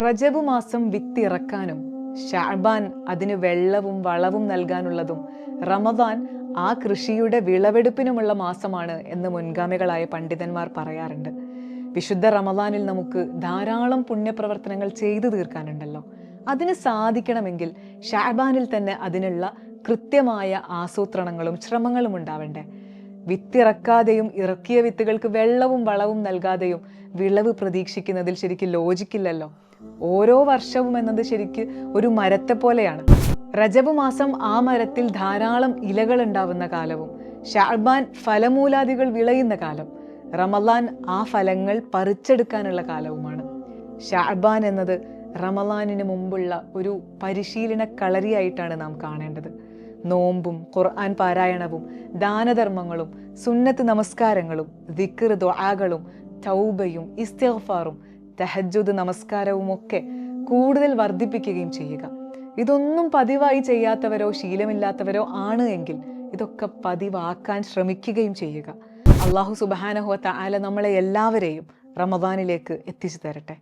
റജബ് മാസം വിത്തിറക്കാനും ശഅബാൻ അതിന് വെള്ളവും വളവും നൽകാനുള്ളതും റമദാൻ ആ കൃഷിയുടെ വിളവെടുപ്പിനുമുള്ള മാസമാണ് എന്ന് മുൻഗാമികളായ പണ്ഡിതന്മാർ പറയാറുണ്ട്. വിശുദ്ധ റമദാനിൽ നമുക്ക് ധാരാളം പുണ്യപ്രവർത്തനങ്ങൾ ചെയ്തു തീർക്കാനുണ്ടല്ലോ. അതിന് സാധിക്കണമെങ്കിൽ ശഅബാനിൽ തന്നെ അതിനുള്ള കൃത്യമായ ആസൂത്രണങ്ങളും ശ്രമങ്ങളും ഉണ്ടാവണ്ടേ. വിത്തിറക്കാതെയും ഇറക്കിയ വിത്തുകൾക്ക് വെള്ളവും വളവും നൽകാതെയും വിളവ് പ്രതീക്ഷിക്കുന്നതിൽ ശരിക്കും ലോജിക്കില്ലല്ലോ. ഓരോ വർഷവും എന്നത് ശരിക്ക് ഒരു മരത്തെ പോലെയാണ്. റജബ് മാസം ആ മരത്തിൽ ധാരാളം ഇലകൾ ഉണ്ടാവുന്ന കാലവും ശഅബാൻ ഫലമൂലാദികൾ വിളയുന്ന കാലം, റമദാൻ ആ ഫലങ്ങൾ പറിച്ചെടുക്കാനുള്ള കാലവുമാണ്. ശഅബാൻ എന്നത് റമദാനിന് മുമ്പുള്ള ഒരു പരിശീലന കളരിയായിട്ടാണ് നാം കാണേണ്ടത്. നോമ്പും ഖുർആൻ പാരായണവും ദാനധർമ്മങ്ങളും സുന്നത്ത് നമസ്കാരങ്ങളും ദിക്ർ ദുആകളും തൗബയും ഇസ്തിഗ്ഫാറും തഹജ്ജുദ് നമസ്കാരവും ഒക്കെ കൂടുതൽ വർദ്ധിപ്പിക്കുകയും ചെയ്യുക. ഇതൊന്നും പതിവായി ചെയ്യാത്തവരോ ശീലമില്ലാത്തവരോ ആണ് എങ്കിൽ ഇതൊക്കെ പതിവാക്കാൻ ശ്രമിക്കുകയും ചെയ്യുക. അല്ലാഹു സുബ്ഹാനഹു വ തആല നമ്മളെ എല്ലാവരെയും റമദാനിലേക്ക് എത്തിച്ചു തരട്ടെ.